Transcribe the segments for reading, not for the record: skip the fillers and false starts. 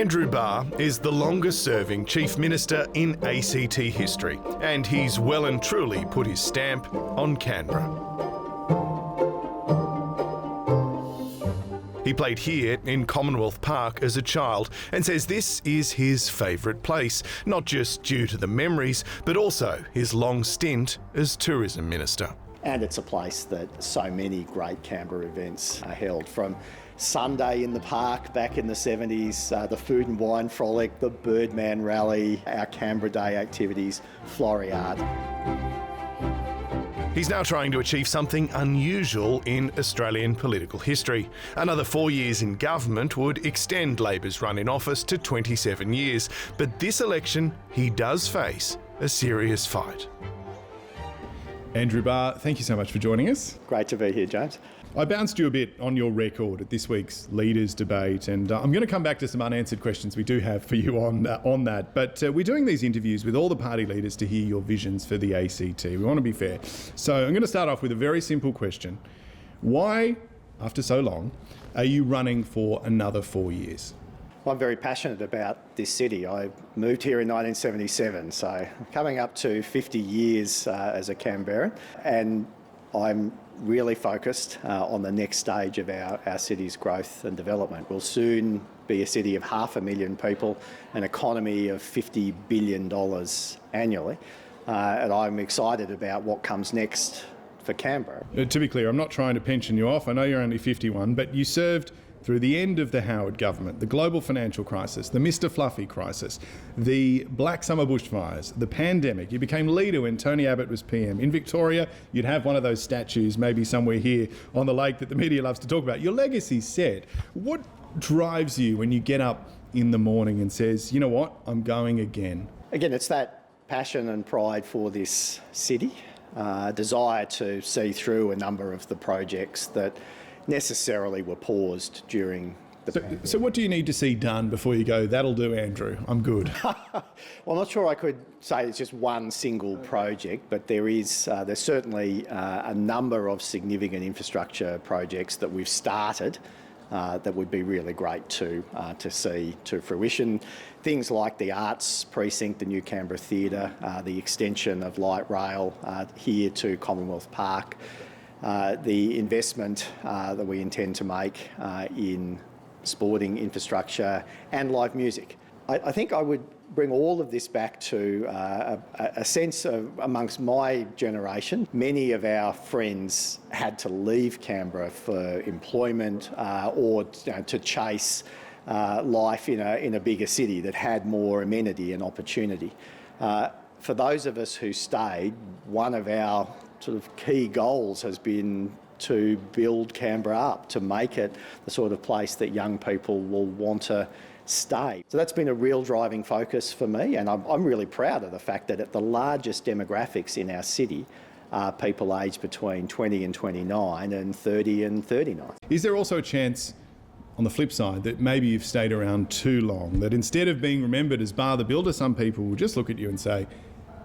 Andrew Barr is the longest-serving Chief Minister in ACT history, and he's well and truly put his stamp on Canberra. He played here in Commonwealth Park as a child and says this is his favourite place, not just due to the memories, but also his long stint as Tourism Minister. And it's a place that so many great Canberra events are held, from Sunday in the Park back in the 70s, the Food and Wine Frolic, the Birdman Rally, our Canberra Day activities, Floriade. He's now trying to achieve something unusual in Australian political history. Another 4 years in government would extend Labor's run in office to 27 years. But this election, he does face a serious fight. Andrew Barr, thank you so much for joining us. Great to be here, James. I bounced you a bit on your record at this week's Leaders Debate, and I'm going to come back to some unanswered questions we do have for you on that. But we're doing these interviews with all the party leaders to hear your visions for the ACT. We want to be fair. So I'm going to start off with a very simple question. Why, after so long, are you running for another 4 years? Well, I'm very passionate about this city. I moved here in 1977, so coming up to 50 years as a Canberran, and I'm really focused on the next stage of our city's growth and development. We'll soon be a city of 500,000 people, an economy of $50 billion annually, and I'm excited about what comes next for Canberra. To be clear, I'm not trying to pension you off. I know you're only 51, but you served through the end of the Howard government, the global financial crisis, the Mr Fluffy crisis, the Black Summer bushfires, the pandemic. You became leader when Tony Abbott was PM. In Victoria, you'd have one of those statues maybe somewhere here on the lake that the media loves to talk about. Your legacy's set. What drives you when you get up in the morning and says, you know what, I'm going again? Again, it's that passion and pride for this city, desire to see through a number of the projects that necessarily were paused during the pandemic. So what do you need to see done before you go, that'll do, Andrew, I'm good? Well, I'm not sure I could say it's just one single project, but there's certainly a number of significant infrastructure projects that we've started that would be really great to see to fruition. Things like the Arts Precinct, the new Canberra Theatre, the extension of light rail here to Commonwealth Park, the investment that we intend to make in sporting infrastructure and live music. I think I would bring all of this back to a sense of, amongst my generation, many of our friends had to leave Canberra for employment or to chase life in a bigger city that had more amenity and opportunity. For those of us who stayed, one of our sort of key goals has been to build Canberra up, to make it the sort of place that young people will want to stay. So that's been a real driving focus for me, and I'm really proud of the fact that at the largest demographics in our city are people aged between 20 and 29 and 30 and 39. Is there also a chance, on the flip side, that maybe you've stayed around too long, that instead of being remembered as Barr the Builder, some people will just look at you and say,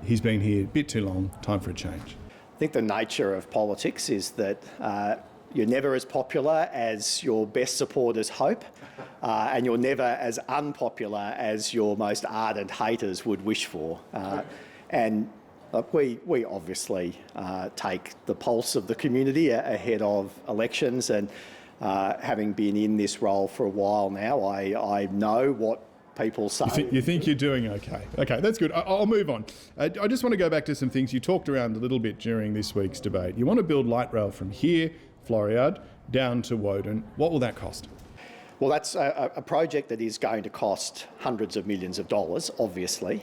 he's been here a bit too long, time for a change? I think the nature of politics is that you're never as popular as your best supporters hope, and you're never as unpopular as your most ardent haters would wish for. And we obviously take the pulse of the community ahead of elections, and having been in this role for a while now, I know what people say. You think you're doing okay. Okay, that's good. I'll move on. I just want to go back to some things you talked around a little bit during this week's debate. You want to build light rail from here, Floriade, down to Woden. What will that cost? Well, that's a project that is going to cost hundreds of millions of dollars, obviously,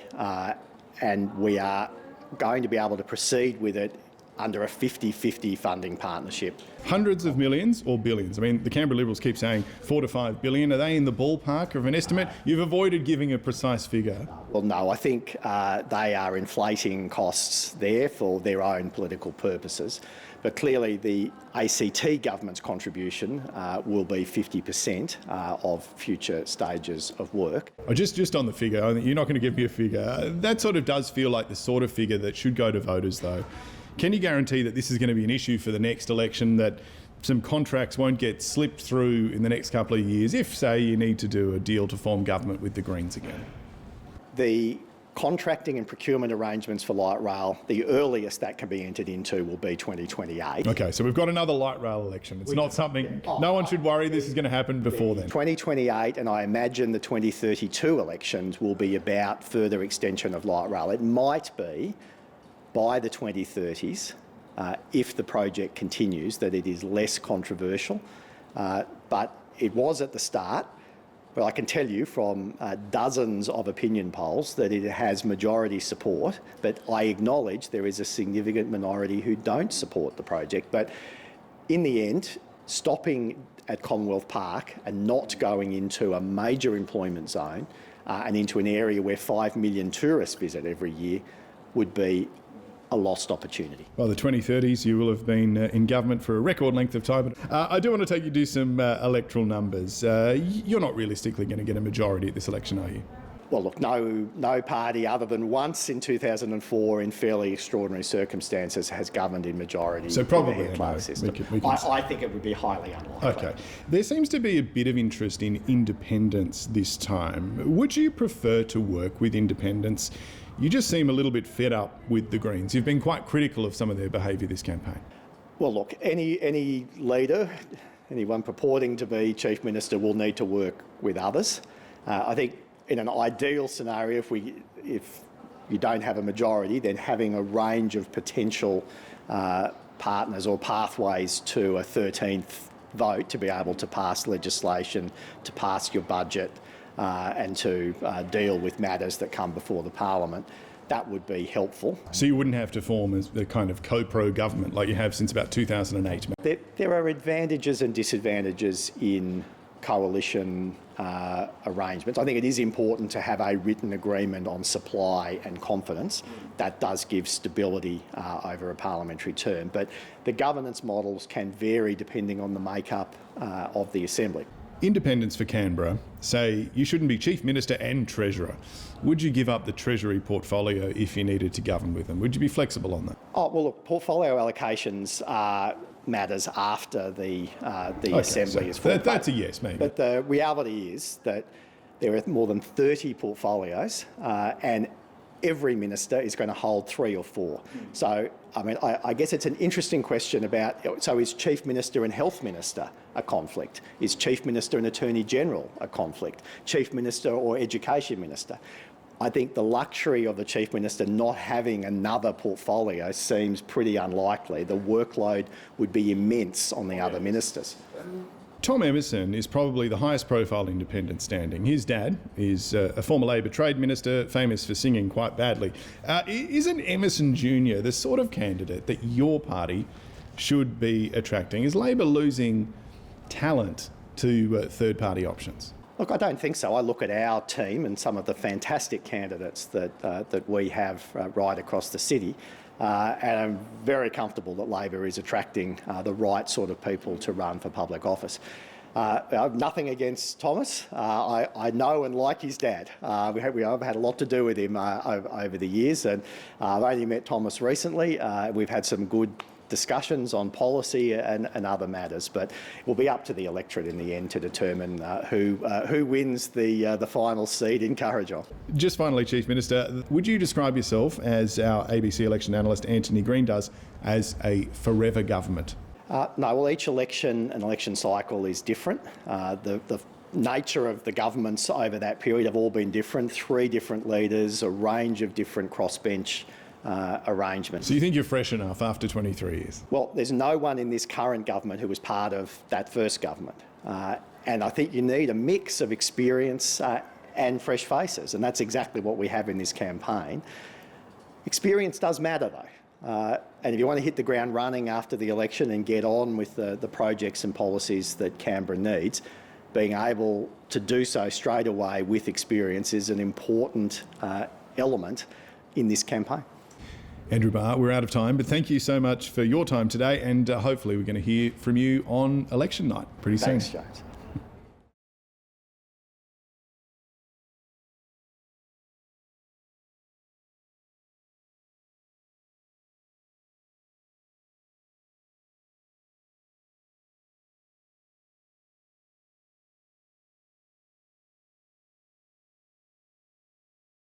and we are going to be able to proceed with it under a 50-50 funding partnership. Hundreds of millions or billions? I mean, the Canberra Liberals keep saying $4 to $5 billion. Are they in the ballpark of an estimate? You've avoided giving a precise figure. Well, no, I think they are inflating costs there for their own political purposes. But clearly the ACT government's contribution will be 50% of future stages of work. Just on the figure, you're not going to give me a figure. That sort of does feel like the sort of figure that should go to voters, though. Can you guarantee that this is going to be an issue for the next election, that some contracts won't get slipped through in the next couple of years if, say, you need to do a deal to form government with the Greens again? The contracting and procurement arrangements for light rail, the earliest that can be entered into will be 2028. Okay, so we've got another light rail election. It's not something, no one should worry this is going to happen before then. 2028, and I imagine the 2032 elections will be about further extension of light rail. It might be by the 2030s, if the project continues, that it is less controversial, but it was at the start. But I can tell you from dozens of opinion polls that it has majority support, but I acknowledge there is a significant minority who don't support the project. But in the end, stopping at Commonwealth Park and not going into a major employment zone and into an area where 5 million tourists visit every year would be a lost opportunity. By the 2030s, you will have been in government for a record length of time. But I do want to take you to some electoral numbers. You're not realistically going to get a majority at this election, are you? Well, look, no party other than once in 2004 in fairly extraordinary circumstances has governed in majority. So probably in the system. I think it would be highly unlikely. Okay. There seems to be a bit of interest in independents this time. Would you prefer to work with independents? You just seem a little bit fed up with the Greens. You've been quite critical of some of their behaviour this campaign. Well, look, any leader, anyone purporting to be Chief Minister will need to work with others. I think in an ideal scenario, if you don't have a majority, then having a range of potential partners or pathways to a 13th vote to be able to pass legislation, to pass your budget, and to deal with matters that come before the Parliament, that would be helpful. So you wouldn't have to form a kind of co-pro government like you have since about 2008? There are advantages and disadvantages in coalition arrangements. I think it is important to have a written agreement on supply and confidence. That does give stability over a parliamentary term. But the governance models can vary depending on the makeup of the Assembly. Independents for Canberra say you shouldn't be Chief Minister and Treasurer. Would you give up the Treasury portfolio if you needed to govern with them? Would you be flexible on that? Oh, well, look, portfolio allocations are matters after the Assembly is formed. That's a yes, maybe. But the reality is that there are more than 30 portfolios and every minister is going to hold 3 or 4. So, I mean, I guess it's an interesting question about, so is Chief Minister and Health Minister a conflict? Is Chief Minister and Attorney General a conflict? Chief Minister or Education Minister? I think the luxury of the Chief Minister not having another portfolio seems pretty unlikely. The workload would be immense on the other ministers. Tom Emerson is probably the highest profile independent standing. His dad is a former Labor Trade Minister, famous for singing quite badly. Isn't Emerson Jr. the sort of candidate that your party should be attracting? Is Labor losing talent to third-party options? Look, I don't think so. I look at our team and some of the fantastic candidates that we have right across the city, and I'm very comfortable that Labor is attracting the right sort of people to run for public office. I've nothing against Thomas. I know and like his dad. I've had a lot to do with him over the years, and I've only met Thomas recently. We've had some good discussions on policy and other matters, but it will be up to the electorate in the end to determine who wins the final seat in Kurrajong. Just finally, Chief Minister, would you describe yourself, as our ABC election analyst Anthony Green does, as a forever government? No, well, each election and election cycle is different. The nature of the governments over that period have all been different. 3 different leaders, a range of different crossbench arrangements. So you think you're fresh enough after 23 years? Well, there's no one in this current government who was part of that first government. And I think you need a mix of experience and fresh faces, and that's exactly what we have in this campaign. Experience does matter, though. And if you want to hit the ground running after the election and get on with the projects and policies that Canberra needs, being able to do so straight away with experience is an important element in this campaign. Andrew Barr, we're out of time, but thank you so much for your time today, and hopefully we're going to hear from you on election night pretty soon. Thanks, James.